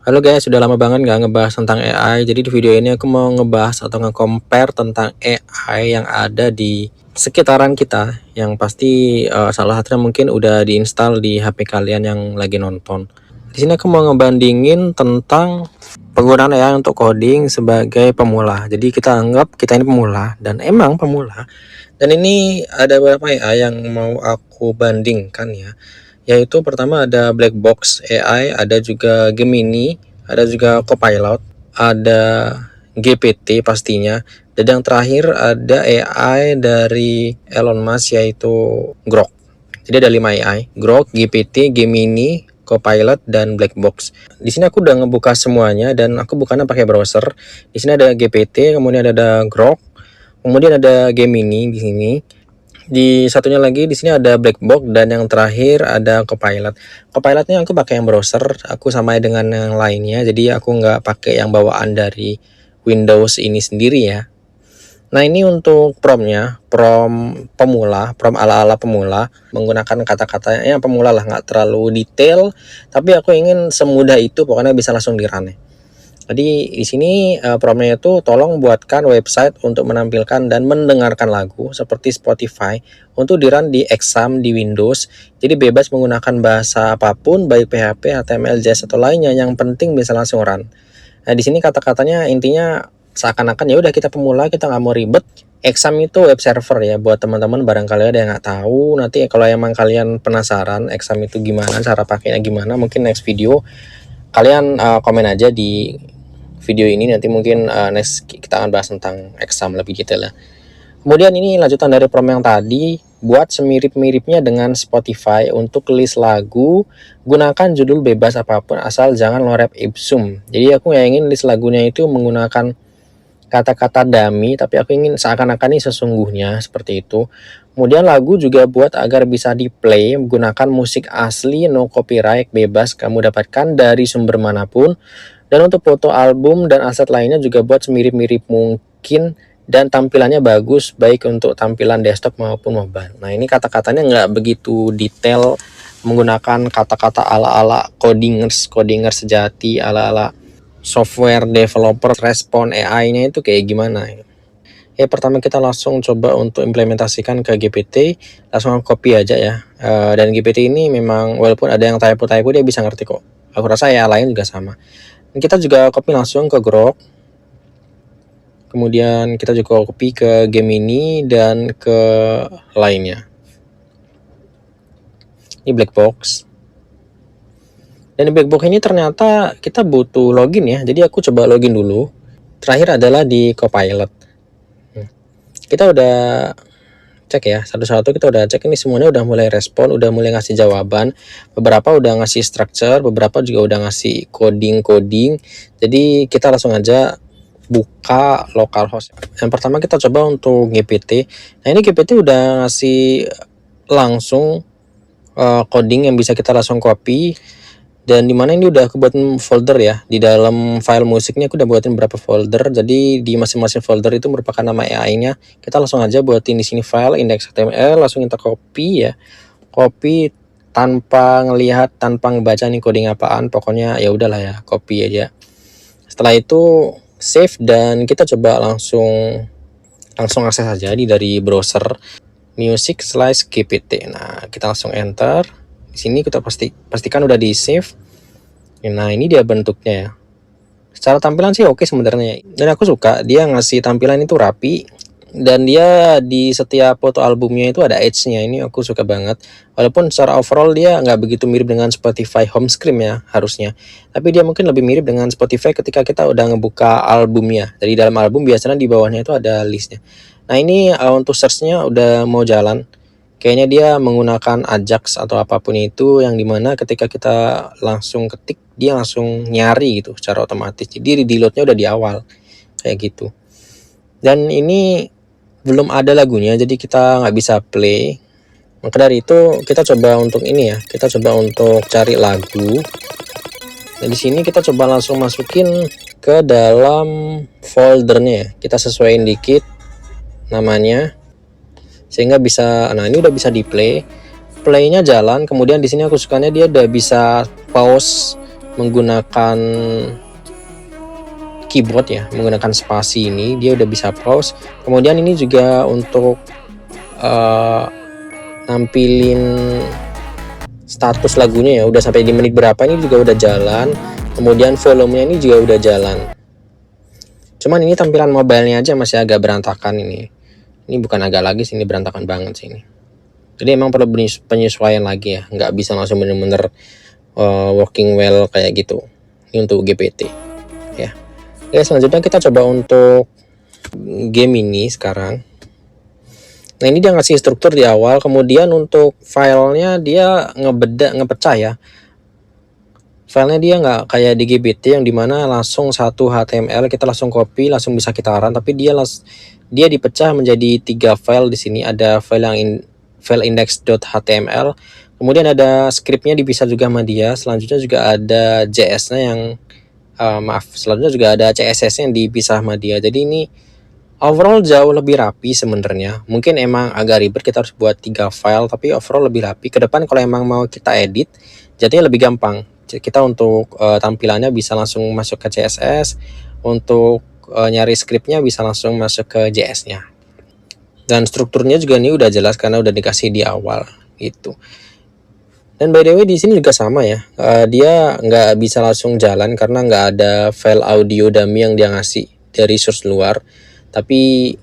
Halo guys, sudah lama banget nggak ngebahas tentang AI. Jadi di video ini aku mau ngebahas atau nge-compare tentang AI yang ada di sekitaran kita. Yang pasti salah satunya mungkin udah diinstal di HP kalian yang lagi nonton. Di sini aku mau ngebandingin tentang penggunaan AI untuk coding sebagai pemula. Jadi kita anggap kita ini pemula dan emang pemula. Dan ini ada beberapa AI yang mau aku bandingkan ya. Yaitu pertama ada Black Box AI, ada juga Gemini, ada juga Copilot, ada GPT pastinya, dan yang terakhir ada AI dari Elon Musk yaitu Grok. Jadi ada 5 AI, Grok, GPT, Gemini, Copilot, dan Black Box. Di sini aku udah ngebuka semuanya dan aku bukanya pakai browser. Di sini ada GPT, kemudian ada Grok, kemudian ada Gemini di sini. Di satunya lagi di sini ada Black Box dan yang terakhir ada Copilot. Copilotnya aku pakai yang browser, aku samai dengan yang lainnya. Jadi aku nggak pakai yang bawaan dari Windows ini sendiri ya. Nah ini untuk promptnya, prompt pemula, prompt ala-ala pemula, menggunakan kata-kata yang pemula lah, nggak terlalu detail. Tapi aku ingin semudah itu, pokoknya bisa langsung di run. Jadi di sini promptnya itu tolong buatkan website untuk menampilkan dan mendengarkan lagu seperti Spotify untuk di-run di exam di Windows. Jadi bebas menggunakan bahasa apapun baik PHP, HTML, JS atau lainnya, yang penting bisa langsung run. Nah di sini kata-katanya intinya seakan-akan ya udah kita pemula, kita nggak mau ribet. Exam itu web server ya, buat teman-teman barangkali ada yang nggak tahu. Nanti kalau emang kalian penasaran exam itu gimana, cara pakainya gimana, mungkin next video kalian komen aja di video ini, nanti mungkin next kita akan bahas tentang exam lebih detail ya. Kemudian ini lanjutan dari prompt yang tadi, buat semirip-miripnya dengan Spotify untuk list lagu, gunakan judul bebas apapun asal jangan lorem ipsum. Jadi aku nggak ingin list lagunya itu menggunakan kata-kata dummy, tapi aku ingin seakan-akan ini sesungguhnya seperti itu. Kemudian lagu juga buat agar bisa di play, menggunakan musik asli, no copyright, bebas kamu dapatkan dari sumber manapun. Dan untuk foto album dan aset lainnya juga buat semirip-mirip mungkin dan tampilannya bagus baik untuk tampilan desktop maupun mobile. Nah ini kata-katanya nggak begitu detail, menggunakan kata-kata ala-ala codingers sejati, ala-ala software developer. Respon AI-nya itu kayak gimana ya. Pertama kita langsung coba untuk implementasikan ke GPT, langsung copy aja ya. Dan GPT ini memang walaupun ada yang typo-typo dia bisa ngerti kok. Aku rasa ya lain juga sama. Kita juga copy langsung ke Grok, kemudian kita juga copy ke Gemini dan ke lainnya. Ini Black Box. Dan di Black Box ini ternyata kita butuh login ya. Jadi aku coba login dulu. Terakhir adalah di Copilot. Kita udah cek ya, satu-satu kita udah cek, ini semuanya udah mulai respon, udah mulai ngasih jawaban. Beberapa udah ngasih structure, beberapa juga udah ngasih coding. Jadi kita langsung aja buka localhost. Yang pertama kita coba untuk GPT. Nah ini GPT udah ngasih langsung coding yang bisa kita langsung copy. Dan dimana ini udah aku buatin folder ya, di dalam file musiknya aku udah buatin beberapa folder. Jadi di masing-masing folder itu merupakan nama AI-nya. Kita langsung aja buatin di sini file index.html, langsung kita copy ya, copy tanpa ngelihat, tanpa ngebaca nih coding apaan, pokoknya ya udahlah ya, copy aja. Setelah itu save dan kita coba langsung akses aja dari browser music / GPT. Nah kita langsung enter. Di sini kita pastikan udah di save. Nah ini dia bentuknya ya. Secara tampilan sih oke sebenarnya. Dan aku suka dia ngasih tampilan itu rapi. Dan dia di setiap foto albumnya itu ada edge-nya. Ini aku suka banget. Walaupun secara overall dia nggak begitu mirip dengan Spotify home screen ya harusnya. Tapi dia mungkin lebih mirip dengan Spotify ketika kita udah ngebuka albumnya. Dari dalam album biasanya di bawahnya itu ada listnya. Nah ini untuk search-nya udah mau jalan. Kayaknya dia menggunakan Ajax atau apapun itu, yang dimana ketika kita langsung ketik dia langsung nyari gitu secara otomatis. Jadi di load-nya udah di awal kayak gitu. Dan ini belum ada lagunya, jadi kita nggak bisa play. Maka dari itu kita coba untuk ini ya, kita coba untuk cari lagu. Nah di sini kita coba langsung masukin ke dalam foldernya ya. Kita sesuaiin dikit namanya sehingga bisa. Nah ini udah bisa di play, playnya jalan. Kemudian di sini aku sukanya dia udah bisa pause menggunakan keyboard ya, menggunakan spasi ini dia udah bisa pause. Kemudian ini juga untuk nampilin status lagunya ya, udah sampai di menit berapa ini juga udah jalan. Kemudian volumenya ini juga udah jalan. Cuman ini tampilan mobilenya aja masih agak berantakan ini. Ini bukan agak lagi sih, ini berantakan banget sih ini. Jadi emang perlu penyesuaian lagi ya, nggak bisa langsung bener-bener working well kayak gitu. Ini untuk GPT ya. Oke, selanjutnya kita coba untuk game ini sekarang. Nah, ini dia ngasih struktur di awal, kemudian untuk filenya dia ngepecah ya. Filenya dia nggak kayak di GPT yang dimana langsung satu HTML kita langsung copy, langsung bisa kita run, tapi dia dipecah menjadi 3 file di sini. Ada file yang file index.html, kemudian ada scriptnya dipisah juga sama dia. Selanjutnya juga ada JS-nya yang selanjutnya juga ada CSS-nya yang dipisah sama dia. Jadi ini overall jauh lebih rapi sebenarnya. Mungkin emang agak ribet, kita harus buat 3 file, tapi overall lebih rapi. Kedepan kalau emang mau kita edit, jadinya lebih gampang. Kita untuk tampilannya bisa langsung masuk ke CSS, untuk nyari scriptnya bisa langsung masuk ke JS-nya. Dan strukturnya juga ini udah jelas karena udah dikasih di awal gitu. Dan by the way di sini juga sama ya, dia nggak bisa langsung jalan karena nggak ada file audio dummy yang dia ngasih dari source luar. Tapi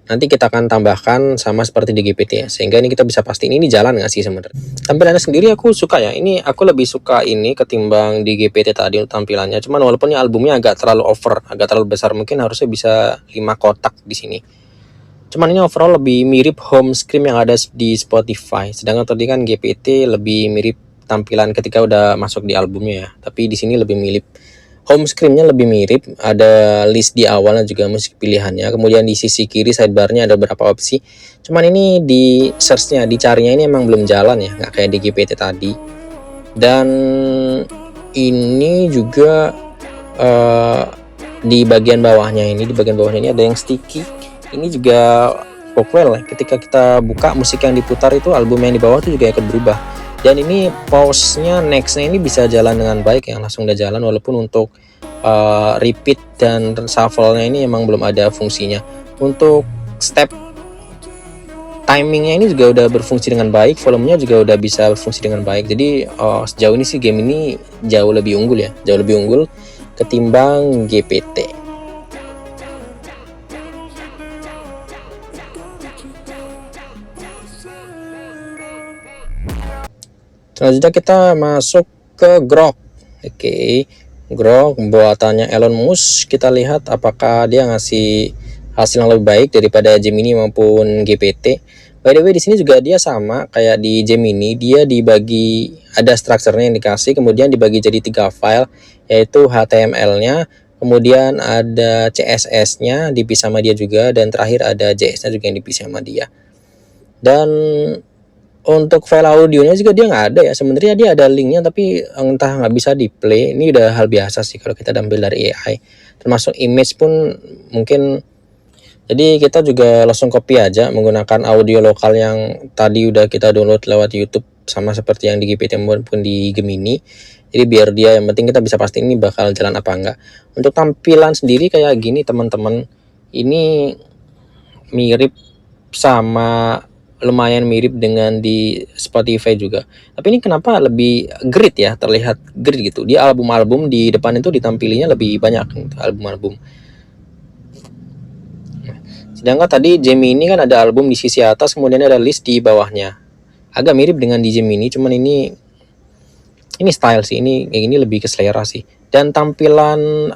nanti kita akan tambahkan sama seperti di GPT ya, sehingga ini kita bisa pastiin ini jalan nggak sih sebenarnya. Tampilannya sendiri aku suka ya, ini aku lebih suka ini ketimbang di GPT tadi untuk tampilannya. Cuman walaupun albumnya agak terlalu over, agak terlalu besar, mungkin harusnya bisa 5 kotak di sini. Cuman ini overall lebih mirip home screen yang ada di Spotify. Sedangkan tadi kan GPT lebih mirip tampilan ketika udah masuk di albumnya ya. Tapi di sini lebih mirip home screen-nya, lebih mirip. Ada list di awalnya juga musik pilihannya. Kemudian di sisi kiri sidebar-nya ada beberapa opsi. Cuman ini di search-nya, dicarinya ini emang belum jalan ya, nggak kayak di GPT tadi. Dan ini juga di bagian bawahnya ini, ada yang sticky. Ini juga Rockwell ya, ketika kita buka musik yang diputar itu album yang di bawah itu juga ikut berubah. Dan ini pause-nya, next-nya ini bisa jalan dengan baik ya, langsung udah jalan. Walaupun untuk repeat dan shuffle-nya ini emang belum ada fungsinya. Untuk step timingnya ini juga udah berfungsi dengan baik, volumenya juga udah bisa berfungsi dengan baik. Jadi sejauh ini sih game ini jauh lebih unggul ya, jauh lebih unggul ketimbang GPT. Selanjutnya kita masuk ke Grok. Oke, Grok buatannya Elon Musk. Kita lihat apakah dia ngasih hasil yang lebih baik daripada Gemini maupun GPT. By the way di sini juga dia sama kayak di Gemini, dia dibagi, ada strukturnya yang dikasih, kemudian dibagi jadi 3 file, yaitu HTML-nya, kemudian ada CSS-nya dipisah sama dia juga, dan terakhir ada JS-nya juga yang dipisah sama dia. Dan untuk file audionya juga dia nggak ada ya, sebenarnya dia ada linknya tapi entah nggak bisa di play. Ini udah hal biasa sih kalau kita ambil dari AI. Termasuk image pun mungkin, jadi kita juga langsung copy aja menggunakan audio lokal yang tadi udah kita download lewat YouTube, sama seperti yang di GPT maupun di Gemini. Jadi biar dia, yang penting kita bisa pastiin ini bakal jalan apa enggak. Untuk tampilan sendiri kayak gini teman-teman, ini mirip sama, lumayan mirip dengan di Spotify juga. Tapi ini kenapa lebih grit ya, terlihat grit gitu. Dia album-album di depan itu ditampilinya lebih banyak gitu, album-album. Sedangkan tadi Gemini kan ada album di sisi atas, kemudian ada list di bawahnya. Agak mirip dengan di Gemini, cuman ini style sih, ini lebih ke selera sih. Dan tampilan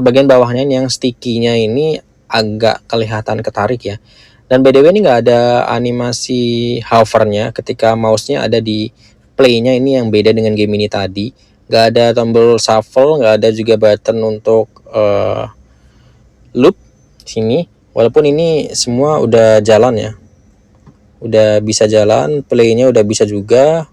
bagian bawahnya ini yang sticky-nya ini agak kelihatan ketarik ya. Dan by the way ini nggak ada animasi hovernya ketika mouse-nya ada di play-nya, ini yang beda dengan Gemini tadi. Nggak ada tombol shuffle, nggak ada juga button untuk loop sini. Walaupun ini semua udah jalan ya, udah bisa jalan, play-nya udah bisa juga.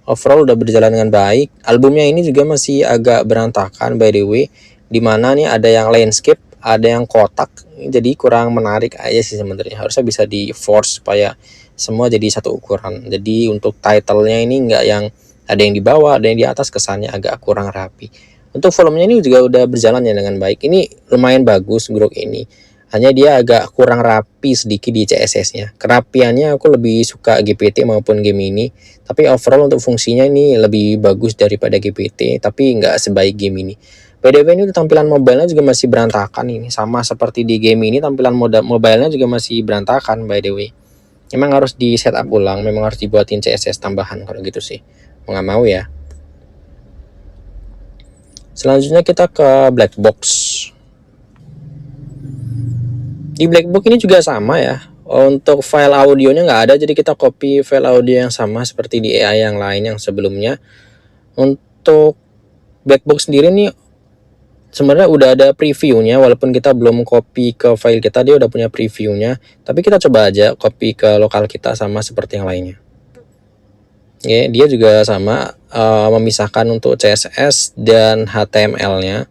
Overall udah berjalan dengan baik. Albumnya ini juga masih agak berantakan by the way, dimana nih ada yang landscape, ada yang kotak, jadi kurang menarik aja sih sebenarnya. Harusnya bisa di force supaya semua jadi satu ukuran. Jadi untuk title-nya ini nggak yang ada yang di bawah, ada yang di atas, kesannya agak kurang rapi. Untuk volumenya ini juga udah berjalan ya dengan baik. Ini lumayan bagus Grok ini. Hanya dia agak kurang rapi sedikit di CSS-nya. Kerapiannya aku lebih suka GPT maupun Gemini. Tapi overall untuk fungsinya ini lebih bagus daripada GPT. Tapi nggak sebaik Gemini. By the way, ini tampilan mobile-nya juga masih berantakan ini. Sama seperti di Gemini, tampilan mobile-nya juga masih berantakan by the way. Memang harus di setup ulang. Memang harus dibuatin CSS tambahan kalau gitu sih. Mau nggak mau ya. Selanjutnya kita ke black box. Di black box ini juga sama ya. Untuk file audionya nggak ada, jadi kita copy file audio yang sama seperti di AI yang lain yang sebelumnya. Untuk black box sendiri nih sebenarnya udah ada previewnya, walaupun kita belum copy ke file kita, dia udah punya previewnya. Tapi kita coba aja copy ke lokal kita sama seperti yang lainnya. Oke, dia juga sama memisahkan untuk CSS dan HTML-nya.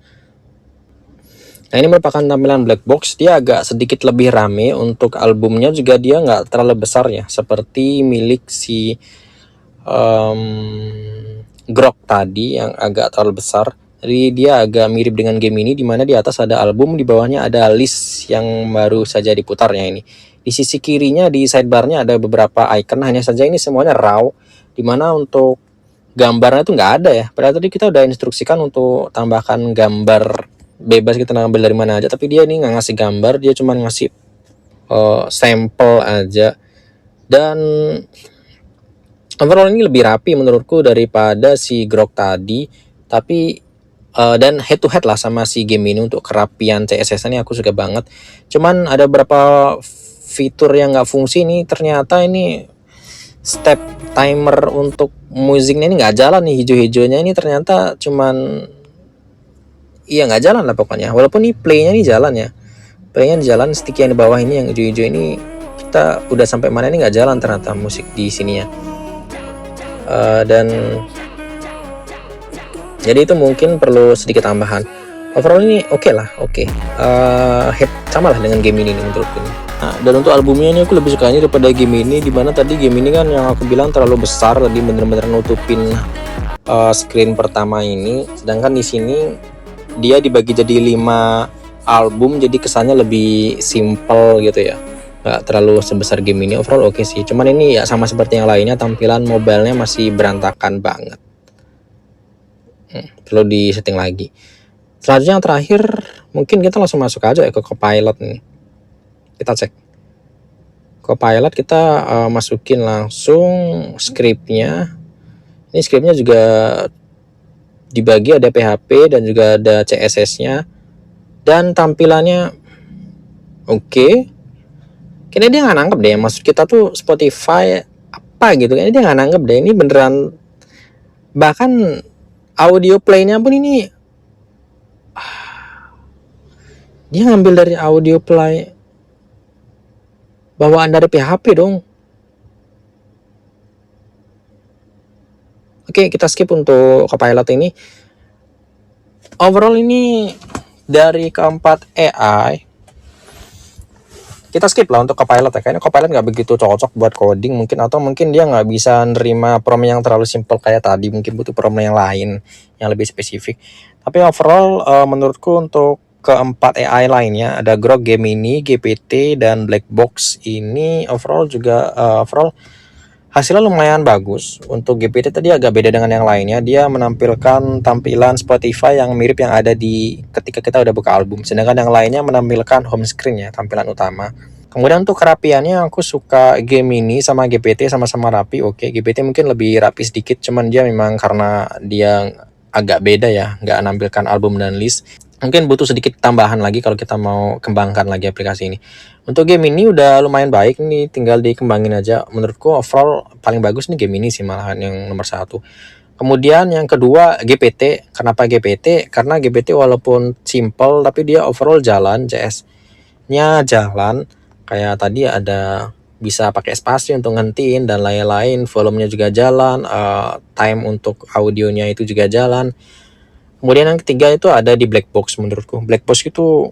Nah, ini merupakan tampilan black box. Dia agak sedikit lebih rame. Untuk albumnya juga dia nggak terlalu besar ya, seperti milik si Grok tadi yang agak terlalu besar. Jadi dia agak mirip dengan Gemini, di mana di atas ada album, di bawahnya ada list yang baru saja diputarnya ini. Di sisi kirinya di sidebarnya ada beberapa icon, hanya saja ini semuanya raw, dimana untuk gambarnya itu nggak ada ya. Padahal tadi kita udah instruksikan untuk tambahkan gambar bebas, kita ngambil dari mana aja, tapi dia ini nggak ngasih gambar, dia cuma ngasih sampel aja. Dan overall ini lebih rapi menurutku daripada si Grok tadi, tapi dan head to head lah sama si Gemini untuk kerapian CSS ini aku suka banget. Cuman ada beberapa fitur yang nggak fungsi nih, ternyata ini step timer untuk musiknya ini nggak jalan nih, hijau-hijaunya ini ternyata cuman iya nggak jalan lah pokoknya. Walaupun nih playnya nih jalan ya, playnya jalan, sticky yang di bawah ini yang hijau-hijau ini kita udah sampai mana ini nggak jalan ternyata musik di sini ya. Dan jadi itu mungkin perlu sedikit tambahan. Overall ini oke lah, oke. Sama lah dengan game ini menurutku. Nah, dan untuk albumnya ini aku lebih sukanya daripada game ini, dimana tadi game ini kan yang aku bilang terlalu besar, tadi bener-bener nutupin screen pertama ini. Sedangkan di sini dia dibagi jadi 5 album, jadi kesannya lebih simple gitu ya, nggak terlalu sebesar game ini. Overall oke sih, cuman ini ya sama seperti yang lainnya, tampilan mobilenya masih berantakan banget. Perlu di setting lagi. Selanjutnya yang terakhir, mungkin kita langsung masuk aja ya ke Copilot nih. Kita cek Copilot, kita masukin langsung scriptnya. Ini scriptnya juga dibagi, ada PHP dan juga ada CSS-nya, dan tampilannya oke. Kayaknya dia nggak nangkep deh, maksud kita tuh Spotify apa gitu. Kayaknya dia nggak nangkep deh, ini beneran. Bahkan audio play-nya pun ini dia ngambil dari audio play bawaan dari PHP dong. Oke, kita skip untuk Copilot ini. Overall ini dari keempat AI kita skip lah untuk Copilot ya. Kayaknya Copilot nggak begitu cocok buat coding mungkin, atau mungkin dia nggak bisa nerima prompt yang terlalu simple kayak tadi. Mungkin butuh prompt yang lain yang lebih spesifik. Tapi overall menurutku untuk keempat AI lainnya, ada Grok, Gemini, GPT, dan Black Box ini overall juga overall hasilnya lumayan bagus. Untuk GPT tadi agak beda dengan yang lainnya, dia menampilkan tampilan Spotify yang mirip yang ada di ketika kita udah buka album, sedangkan yang lainnya menampilkan home screen ya, tampilan utama. Kemudian untuk kerapiannya aku suka Gemini sama GPT sama-sama rapi. Oke, GPT mungkin lebih rapi sedikit, cuman dia memang karena dia agak beda ya, nggak menampilkan album dan list, mungkin butuh sedikit tambahan lagi kalau kita mau kembangkan lagi aplikasi ini. Untuk game ini udah lumayan baik nih, tinggal dikembangin aja. Menurutku overall paling bagus nih game ini sih, malahan yang nomor 1. Kemudian yang kedua GPT. Kenapa GPT? Karena GPT walaupun simple tapi dia overall jalan, CS-nya jalan. Kayak tadi ada bisa pakai spasi untuk ngentiin dan lain-lain, volumenya juga jalan, time untuk audionya itu juga jalan. Kemudian yang ketiga itu ada di Black Box. Menurutku Black Box itu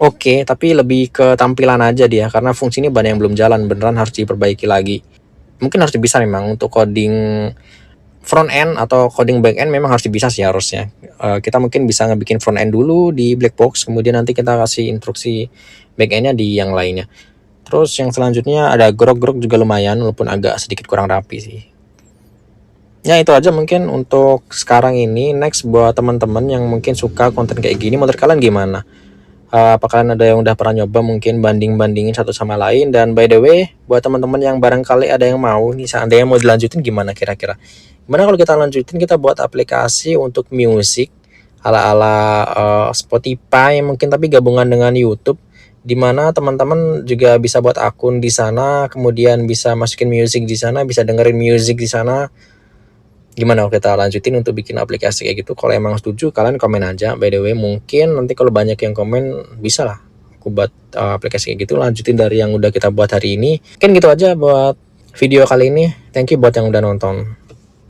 oke, tapi lebih ke tampilan aja dia, karena fungsinya banyak yang belum jalan, beneran harus diperbaiki lagi. Mungkin harus bisa memang untuk coding front end atau coding back end memang harus bisa sih harusnya. Kita mungkin bisa ngebikin front end dulu di Blackbox, kemudian nanti kita kasih instruksi back endnya di yang lainnya. Terus yang selanjutnya ada grok-grok juga lumayan, walaupun agak sedikit kurang rapi sih. Ya itu aja mungkin untuk sekarang ini. Next buat teman-teman yang mungkin suka konten kayak gini, menurut kalian gimana? Apa kalian ada yang udah pernah nyoba mungkin banding-bandingin satu sama lain? Dan by the way, buat teman-teman yang barangkali ada yang mau nih, seandainya mau dilanjutin gimana kira-kira? Gimana kalau kita lanjutin, kita buat aplikasi untuk music ala-ala Spotify mungkin, tapi gabungan dengan YouTube, dimana teman-teman juga bisa buat akun di sana, kemudian bisa masukin music di sana, bisa dengerin music di sana. Gimana kalau kita lanjutin untuk bikin aplikasi kayak gitu? Kalau emang setuju, kalian komen aja. By the way, mungkin nanti kalau banyak yang komen, bisa lah aku buat aplikasi kayak gitu, lanjutin dari yang udah kita buat hari ini. Mungkin gitu aja buat video kali ini. Thank you buat yang udah nonton.